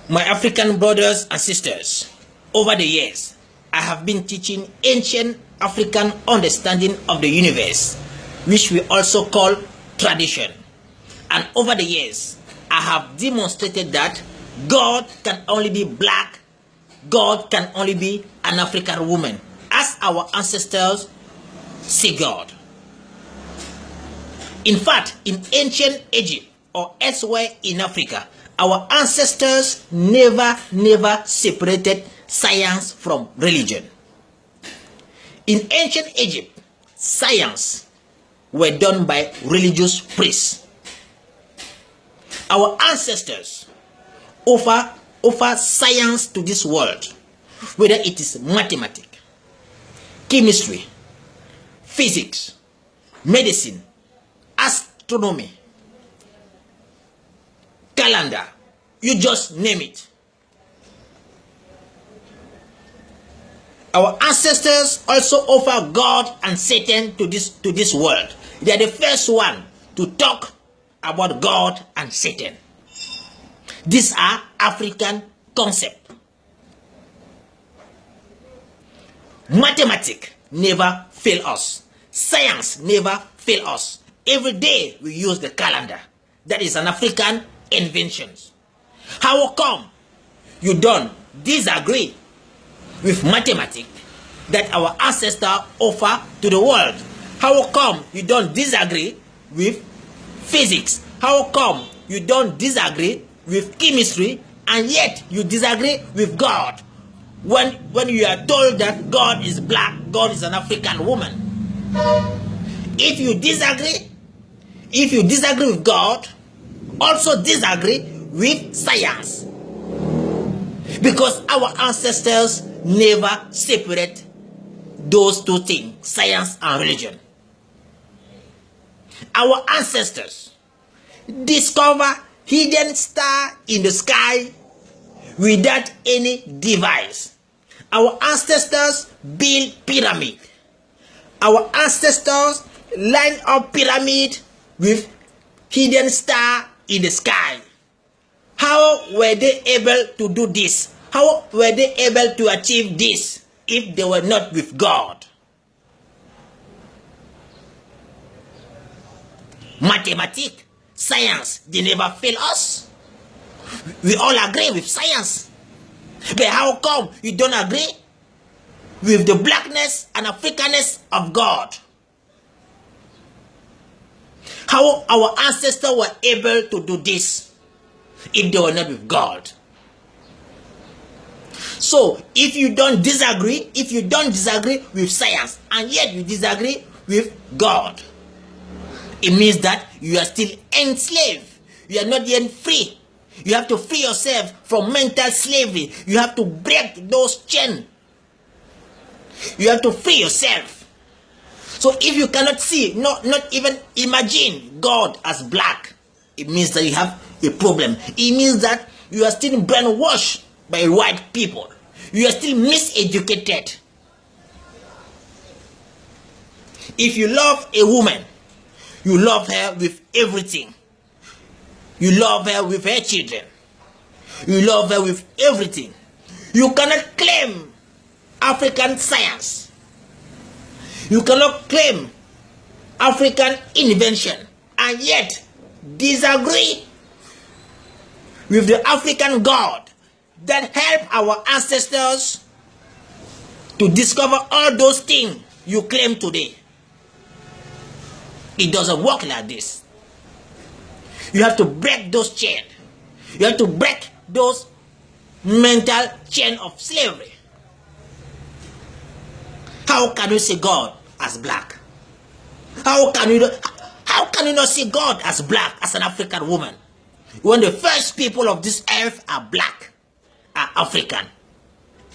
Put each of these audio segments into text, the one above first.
My African brothers and sisters, over the years, I have been teaching ancient African understanding of the universe, which we also call tradition. And over the years, I have demonstrated that God can only be black, God can only be an African woman, as our ancestors see God. In fact, in ancient Egypt or elsewhere in Africa, our ancestors never separated science from religion. In ancient Egypt, science were done by religious priests. Our ancestors offer science to this world, whether it is mathematics, chemistry, physics, medicine, astronomy, calendar, you just name it. Our ancestors also offer God and Satan to this world. They are the first one to talk about God and Satan. These are African concepts. Mathematics never fail us. Science never fail us. Every day we use the calendar. That is an African invention. How come you don't disagree with mathematics that our ancestors offer to the world? How come you don't disagree with physics? How come you don't disagree with chemistry, and yet you disagree with God? When you are told that God is black, God is an African woman. If you disagree with God, also disagree with science. Because our ancestors never separate those two things, science and religion. Our ancestors discover hidden star in the sky without any device. Our ancestors build pyramid. Our ancestors line up pyramid with hidden star in the sky. How were they able to do this? How were they able to achieve this if they were not with God? Mathematics, science, they never fail us. We all agree with science. But how come you don't agree with the blackness and Africanness of God? How our ancestors were able to do this if they were not with God? So, if you don't disagree with science, and yet you disagree with God, it means that you are still enslaved. You are not yet free. You have to free yourself from mental slavery. You have to break those chains. You have to free yourself. So if you cannot see, not even imagine God as black, it means that you have a problem. It means that you are still brainwashed by white people. You are still miseducated. If you love a woman, you love her with everything. You love her with her children. You love her with everything. You cannot claim African science. You cannot claim African invention and yet disagree with the African God that helped our ancestors to discover all those things you claim today. It doesn't work like this. You have to break those chains. You have to break those mental chains of slavery. How can you see God as black? How can you not see God as black, as an African woman, when the first people of this earth are black, are African?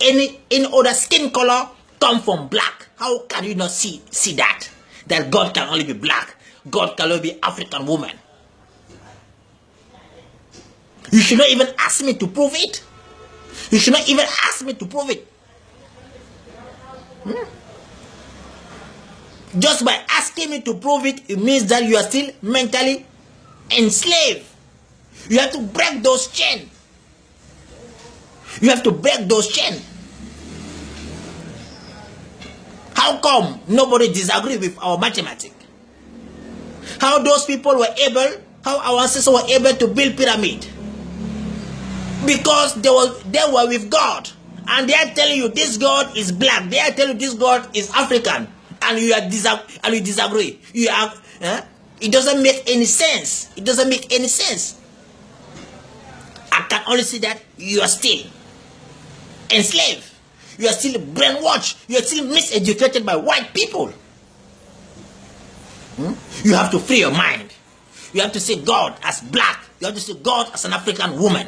Any other skin color come from black. How can you not see that God can only be black? God can only be African woman. You should not even ask me to prove it. You should not even ask me to prove it. Just by asking me to prove it, it means that you are still mentally enslaved. You have to break those chains. You have to break those chains. How come nobody disagree with our mathematics? How those people were able, how our ancestors were able to build pyramid? Because they were with God. And they are telling you this God is black. They are telling you this God is African. And you disagree. You are, it doesn't make any sense. It doesn't make any sense. I can only see that you are still enslaved. You are still brainwashed. You are still miseducated by white people. You have to free your mind. You have to see God as black. You have to see God as an African woman.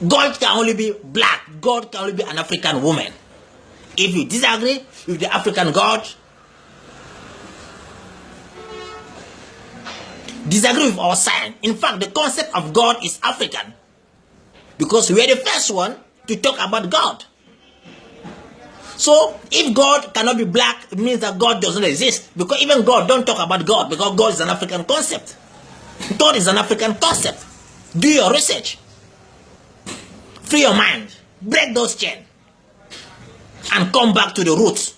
God can only be black. God can only be an African woman. If you disagree with the African God, disagree with our science. In fact, the concept of God is African. Because we are the first one to talk about God. So, if God cannot be black, it means that God doesn't exist. Because even God don't talk about God, because God is an African concept. God is an African concept. Do your research. Free your mind. Break those chains. And come back to the roots.